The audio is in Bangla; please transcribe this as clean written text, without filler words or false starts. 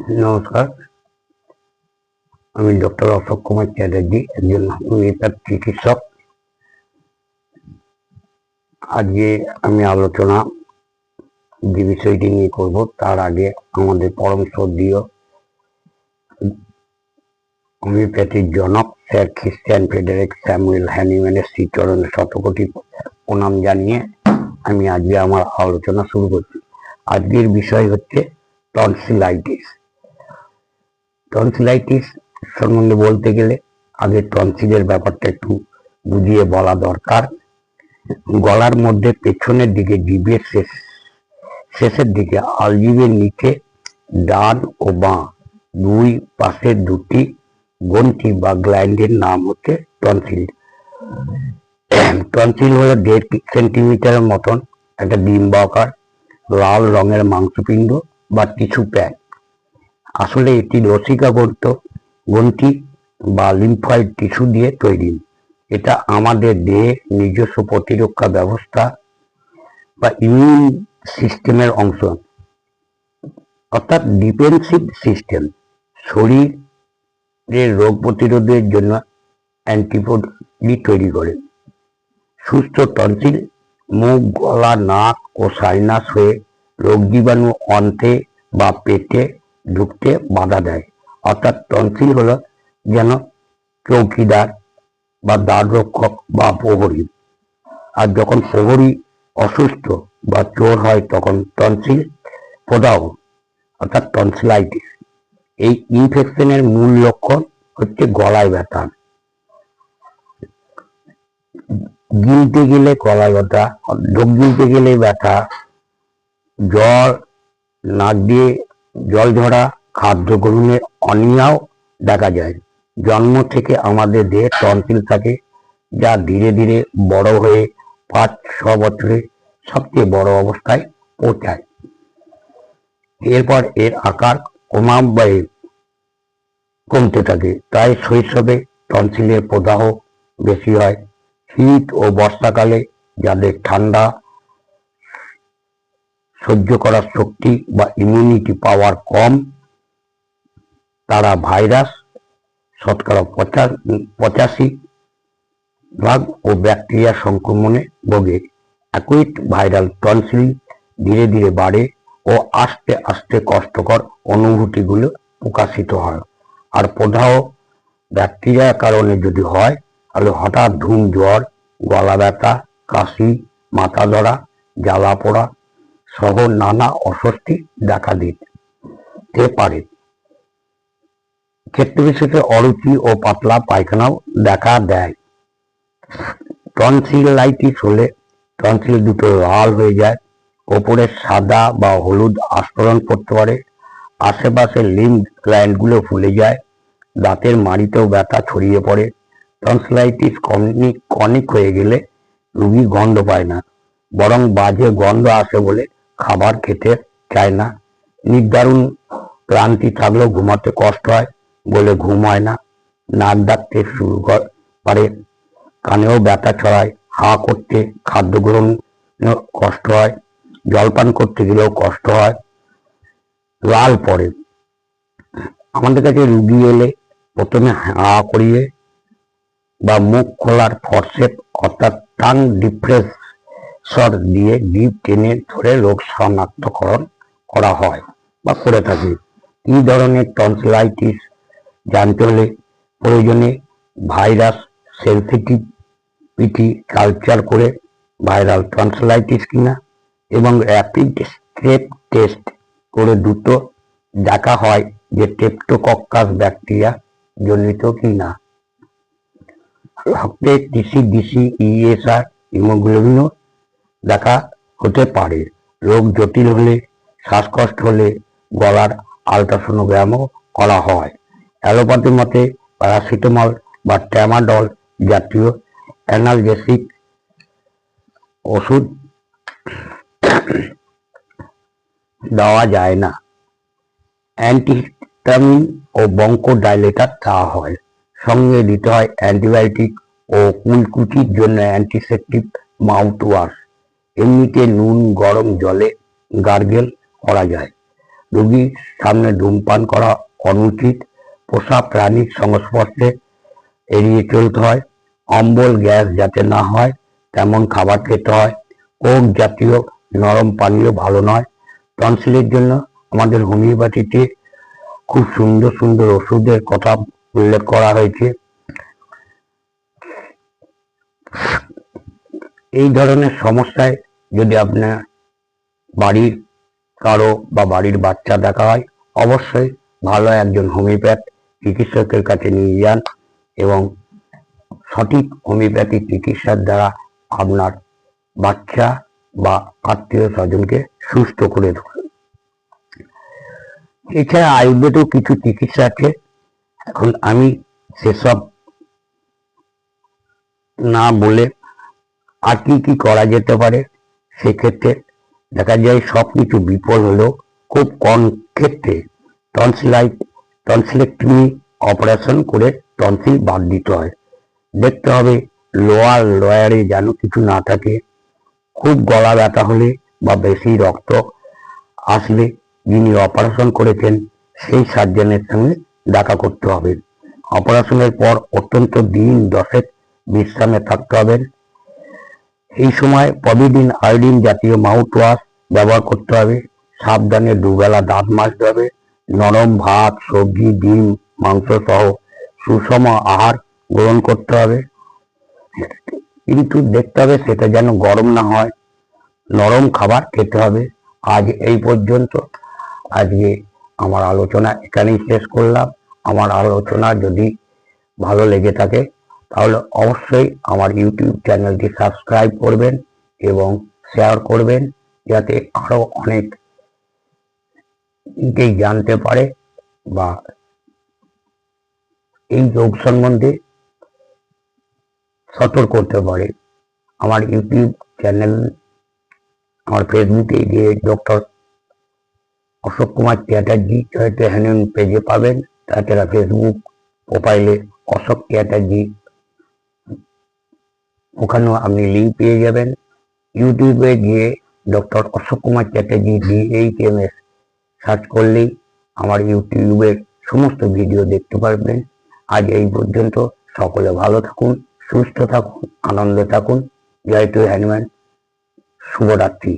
নমস্কার, আমি ডক্টর অশোক কুমার চ্যাটার্জি, একজন হোমিওপ্যাথ চিকিৎসক। আজকে আমি আলোচনা যে বিষয়টি নিয়ে করব, তার আগে আমাদের পরম শ্রদ্ধেয় হোমিওপ্যাথির জনক স্যার খ্রিস্টিয়ান ফ্রেডারিক স্যামুয়েল হ্যানিম্যানের শ্রীচরণে শতকোটি প্রণাম জানিয়ে আমি আজকে আমার আলোচনা শুরু করছি। আজকের বিষয় হচ্ছে টনসিলাইটিস। টনসিলাইটিস সম্বন্ধে বলতে গেলে আগে টনসিলের ব্যাপারটা একটু বুঝিয়ে বলা দরকার। গলার মধ্যে পেছনের দিকে জিভের শেষের দিকে আলজিভের নিচে ডান ও বাঁ দুই পাশের দুটি গ্রন্থি বা গ্ল্যান্ডের নাম হচ্ছে টনসিল। টনসিল হলো 1.5 সেন্টিমিটারের মতন একটা ডিম্বাকার লাল রঙের মাংসপিণ্ড বা টিস্যু প্যাড। আসলে এটি লসিকা গ্রন্থি বা লিম্ফয়েড টিস্যু দিয়ে তৈরি। এটা আমাদের দেহে নিজস্ব প্রতিরক্ষা ব্যবস্থা বা ইমিউন সিস্টেমের অংশ, অর্থাৎ ডিফেন্সিভ সিস্টেম। শরীরের রোগ প্রতিরোধের জন্য অ্যান্টিবডি তৈরি করে। সুস্থ টনসিল মুখ, গলা, নাক ও সাইনাস হয়ে রোগ জীবাণু অন্ত্রে বা পেটে ঢুকতে বাধা দেয়। অর্থাৎ টনসিল হলো যেন চৌকিদার বা দ্বাররক্ষক বা প্রহরী। আর যখন প্রহরী অসুস্থ বা চোর হয় তখন টনসিল প্রদাহ অর্থাৎ টনসিলাইটিস। এই ইনফেকশনের মূল লক্ষণ হচ্ছে গলায় ব্যথা, গিলতে গেলে গলায় ব্যথা, ঢোক গিলতে গেলে ব্যথা, জ্বর, নাক দিয়ে জল ঝরা, খাদ্য গ্রহণে অনীহাও দেখা যায়। জন্ম থেকে আমাদের দেহে টনসিল থাকে, যা ধীরে ধীরে বড় হয়ে 5-6 বছরে সবচেয়ে বড় অবস্থায় পৌঁছায়। এরপর এর আকার ক্রমান্বয়ে কমতে থাকে। তাই শৈশবে টনসিলের প্রদাহ বেশি হয়। শীত ও বর্ষাকালে যাদের ঠান্ডা সহ্য করার শক্তি বা ইমিউনিটি পাওয়ার কম, তারা ভাইরাস 85% ও ব্যাকটেরিয়া সংক্রমণে ভোগে। অ্যাকুইট ভাইরাল টনসিল ধীরে ধীরে বাড়ে ও আস্তে আস্তে কষ্টকর অনুভূতিগুলো প্রকাশিত হয়। আর প্রদাহ ব্যাকটেরিয়ার কারণে যদি হয় তাহলে হঠাৎ ধুম জ্বর, গলা ব্যথা, কাশি, মাথা ধরা, জ্বালা পোড়া সহ নানা অস্বস্তি দেখা দিতে পারে। ক্ষেত্র বিশেষে অরুচি ও পাতলা পায়খানাও দেখা দেয়। টনসিলাইটিস হলে টনসিল দুটো লাল হয়ে যায়, ওপরে সাদা বা হলুদ আস্তরণ পড়তে পারে, আশেপাশে লিম্ফ গ্ল্যান্ডগুলো ফুলে যায়, দাঁতের মাড়িতেও ব্যথা ছড়িয়ে পড়ে। টনসিলাইটিস ক্রনিক হয়ে গেলে রোগী গন্ধ পায় না, বরং বাজে গন্ধ আসে বলে খাবার খেতে চায় না। নির্দারুণ ক্লান্তি থাকলেও ঘুমাতে কষ্ট হয় বলে ঘুম হয় না। নাক ডাকতে শুরু করে, কানেও ব্যথা ছড়ায়, হা করতে, খাদ্য গ্রহণ কষ্ট হয়, জলপান করতে গেলেও কষ্ট হয়, লাল পড়ে। আমাদের কাছে রুগী এলে প্রথমে হা করিয়ে বা মুখ খোলার ফরসেপ অর্থাৎ টাং ডিপ্রেসর দিয়ে জিভ টেনে ধরে রোগ শনাক্তকরণ করা হয় বা করে থাকে। কি ধরনের টনসিলাইটিস জানতে হলে প্রয়োজনে ভাইরাস সেনসিটিভিটি কালচার করে ভাইরাল টনসিলাইটিস কিনা এবং র্যাপিড স্ট্রেপ টেস্ট করে দ্রুত দেখা হয় যে স্ট্রেপ্টোকক্কাস ব্যাকটেরিয়া জনিত কিনা। রক্তে টিসি, ইএসআর, হিমোগ্লোবিনও দেখা হতে পারে। রোগ জটিল হলে, শ্বাসকষ্ট হলে গলার আলট্রাসোনোগ্রামও করা হয়। অ্যালোপ্যাথি মতে প্যারাসিটামল বা ট্রামাডল জাতীয় অ্যানালজেসিক ওষুধ দেওয়া যায় না, অ্যান্টিহিস্টামিন ও ব্রঙ্কোডাইলেটর দেওয়া হয়। সঙ্গে দিতে হয় অ্যান্টিবায়োটিক ও কুলকুচির জন্য অ্যান্টিসেপটিক মাউথওয়াশ। এমনিতে নুন গরম জলে গার্গেল করা যায়। রোগীর সামনে ধূমপান করা অনুচিত। পোষা প্রাণীর সংস্পর্শে এড়িয়ে চলতে হয়। অম্বল গ্যাস যাতে না হয় তেমন খাবার খেতে হয়। কোক জাতীয় নরম পানীয় ভালো নয়। টনসিলের জন্য আমাদের হোমিওপ্যাথিতে খুব সুন্দর সুন্দর ওষুধের কথা উল্লেখ করা হয়েছে। এই ধরনের সমস্যায় যদি আপনার বাড়ির কারো বা বাড়ির বাচ্চা দেখা হয়, অবশ্যই ভালো একজন হোমিওপ্যাথ চিকিৎসকের কাছে নিয়ে যান এবং সঠিক হোমিওপ্যাথিক চিকিৎসার দ্বারা আপনার বাচ্চা বা আত্মীয় স্বজনকে সুস্থ করে তুলুন। এছাড়া আয়ুর্বেদেও কিছু চিকিৎসা আছে। এখন আমি সেসব না বলে আর কি করা যেতে পারে, সেক্ষেত্রে দেখা যায় সবকিছু বিফল হলেও খুব কম ক্ষেত্রে টনসিলেক্টমি অপারেশন করে টনসিল বাদ দিতে হয়। দেখতে হবে লোয়ারে যেন কিছু না থাকে। খুব গলা ব্যথা হলে বা বেশি রক্ত আসলে যিনি অপারেশন করেছেন সেই সার্জনের সঙ্গে দেখা করতে হবে। অপারেশনের পর অত্যন্ত দিন 10 বিশ্রামে থাকতে হবে। এই সময় পভিডিন আয়োডিন জাতীয় মাউথ ওয়াশ ব্যবহার করতে হবে। সাবধানে দুবেলা দাঁত মাজতে হবে। নরম ভাত, সবজি, ডিম, মাংস সহ সুষম আহার গ্রহণ করতে হবে, কিন্তু দেখতে হবে সেটা যেন গরম না হয়। নরম খাবার খেতে হবে। আজ এই পর্যন্ত। আজকে আমার আলোচনা এখানেই শেষ করলাম। আমার আলোচনা যদি ভালো লেগে থাকে তাহলে অবশ্যই আমার ইউটিউব চ্যানেলটি সাবস্ক্রাইব করবেন এবং শেয়ার করবেন, যাতে আরো অনেক জানতে পারে বা এই রোগ সম্বন্ধে সতর্ক করতে পারে। আমার ইউটিউব চ্যানেল, আমার ফেসবুকে গিয়ে ডক্টর অশোক কুমার চ্যাটার্জি চরিত্র হ্যান্ড পেজে পাবেন। তাছাড়া ফেসবুক প্রোফাইলে অশোক চ্যাটার্জি, ওখানেও আপনি লিঙ্ক পেয়ে যাবেন। ইউটিউবে গিয়ে doctor Ashok Kumar Chatterjee DHMS search করলেই আমার ইউটিউবের সমস্ত ভিডিও দেখতে পারবেন। আজ এই পর্যন্ত। সকলে ভালো থাকুন, সুস্থ থাকুন, আনন্দে থাকুন। জয় টু হ্যানুম্যান। শুভরাত্রি।